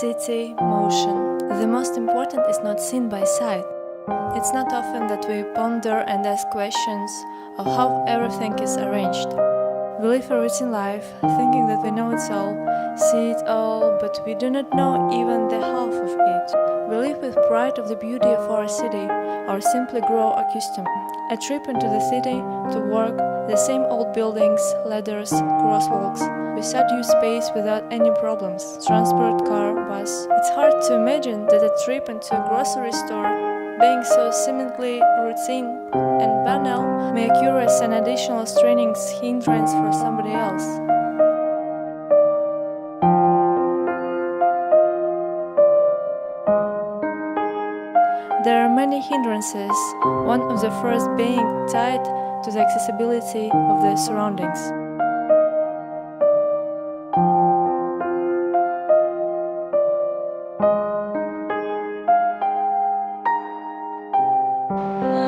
city, motion. The most important is not seen by sight. It's not often that we ponder and ask questions of how everything is arranged. We live a routine life, thinking that we know it all, see it all, but we do not know even the half of it. We live with pride of the beauty of our city, or simply grow accustomed. A trip into the city, to work, the same old buildings, ladders, crosswalks. We start use space without any problems. Transport, car, bus. It's hard to imagine that a trip into a grocery store, being so seemingly routine and banal, may occur as an additional straining hindrance for somebody else. There are many hindrances, one of the first being tied to the accessibility of the surroundings.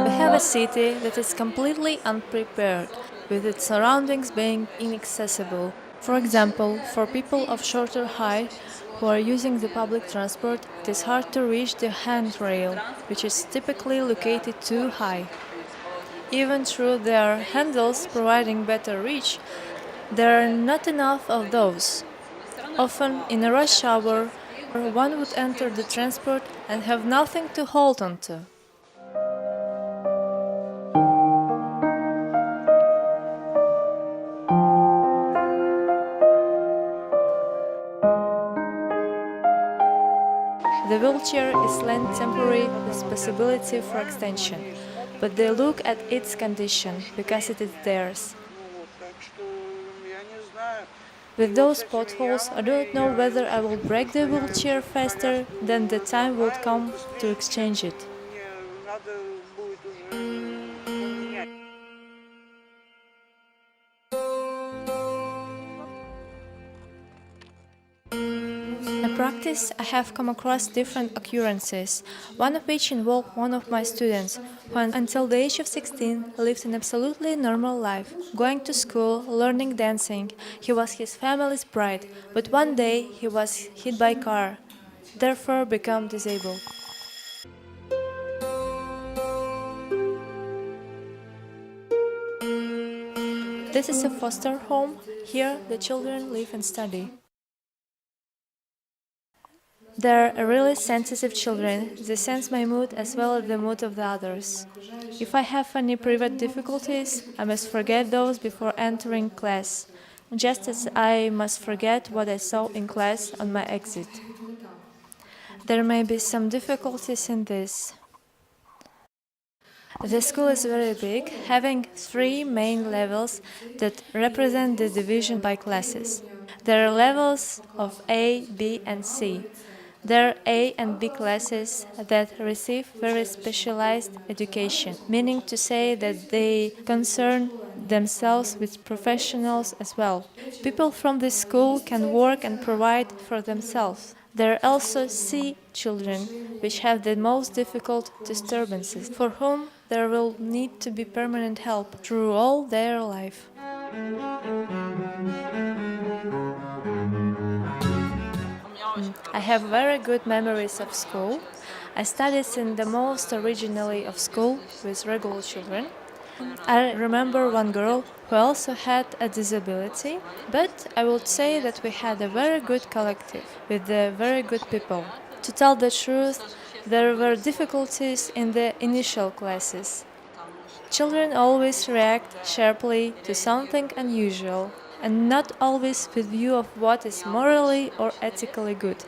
We have a city that is completely unprepared, with its surroundings being inaccessible. For example, for people of shorter height who are using the public transport, it is hard to reach the handrail, which is typically located too high. Even though there are handles providing better reach, there are not enough of those. Often, in a rush hour, one would enter the transport and have nothing to hold onto. The wheelchair is lent temporary with possibility for extension, but they look at its condition because it is theirs. With those potholes, I do not know whether I will break the wheelchair faster than the time will come to exchange it. In practice, I have come across different occurrences, one of which involved one of my students, who until the age of 16 lived an absolutely normal life, going to school, learning dancing. He was his family's pride, but one day he was hit by a car, therefore became disabled. This is a foster home. Here the children live and study. They're really sensitive children. They sense my mood as well as the mood of the others. If I have any private difficulties, I must forget those before entering class, just as I must forget what I saw in class on my exit. There may be some difficulties in this. The school is very big, having 3 main levels that represent the division by classes. There are levels of A, B and C. There are A and B classes that receive very specialized education, meaning to say that they concern themselves with professionals as well. People from this school can work and provide for themselves. There are also C children, which have the most difficult disturbances, for whom there will need to be permanent help through all their life. I have very good memories of school. I studied in the most originally of school with regular children. I remember one girl who also had a disability, but I would say that we had a very good collective with very good people. To tell the truth, there were difficulties in the initial classes. Children always react sharply to something unusual, and not always with view of what is morally or ethically good.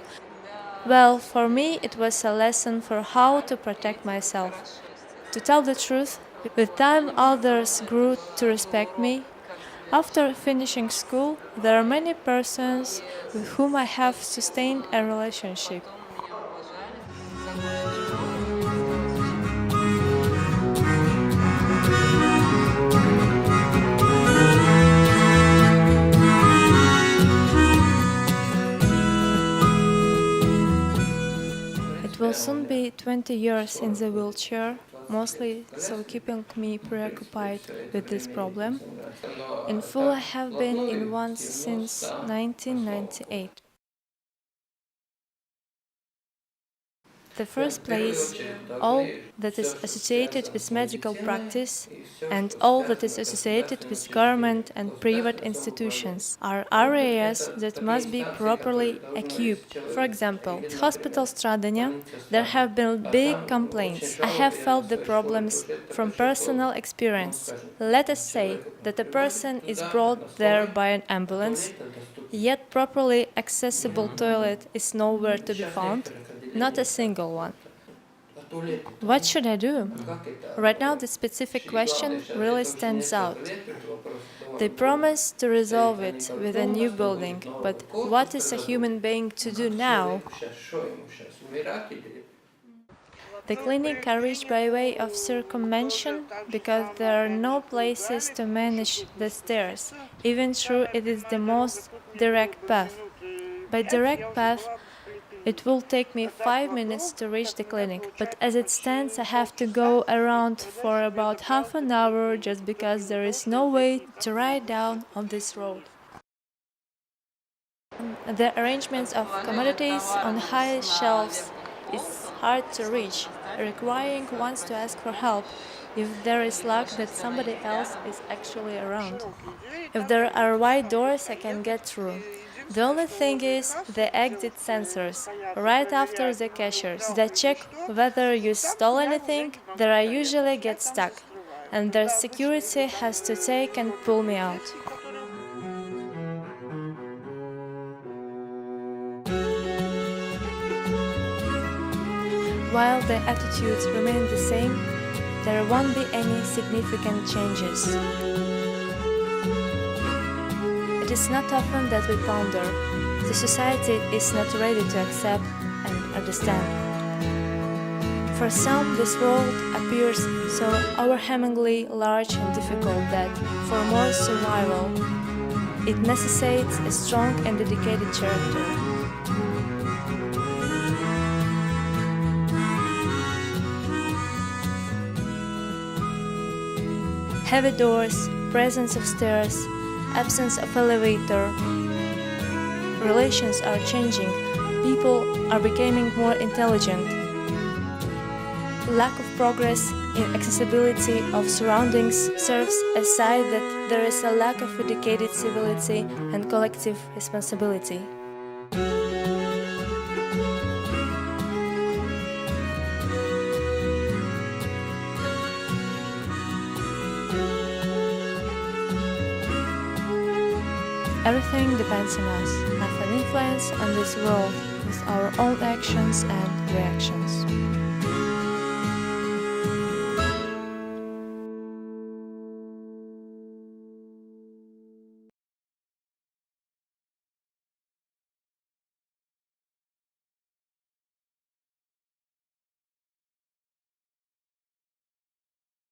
Well, for me it was a lesson for how to protect myself. To tell the truth, with time others grew to respect me. After finishing school, there are many persons with whom I have sustained a relationship. It will soon be 20 years in the wheelchair, mostly so keeping me preoccupied with this problem. In full, I have been in one since 1998. the first place, all that is associated with medical practice and all that is associated with government and private institutions are areas that must be properly equipped. For example, at Hospital Stradania, there have been big complaints. I have felt the problems from personal experience. Let us say that a person is brought there by an ambulance, yet properly accessible toilet is nowhere to be found, not a single one. What should I do? Right now, the specific question really stands out. They promise to resolve it with a new building, but what is a human being to do now? The clinic are reached by way of circumvention because there are no places to manage the stairs, even though it is the most direct path. By direct path, it will take me 5 minutes to reach the clinic, but as it stands, I have to go around for about half an hour just because there is no way to ride down on this road. The arrangements of commodities on high shelves is hard to reach, requiring one to ask for help if there is luck that somebody else is actually around. If there are wide doors, I can get through. The only thing is the exit sensors, right after the cashiers, that check whether you stole anything, that I usually get stuck, and their security has to take and pull me out. While the attitudes remain the same, there won't be any significant changes. It is not often that we ponder. The society is not ready to accept and understand. For some, this world appears so overwhelmingly large and difficult that, for more survival, it necessitates a strong and dedicated character. Heavy doors, presence of stairs, absence of elevator. Relations are changing. People are becoming more intelligent. Lack of progress in accessibility of surroundings serves as a sign that there is a lack of educated civility and collective responsibility. Everything depends on us, have an influence on this world with our own actions and reactions.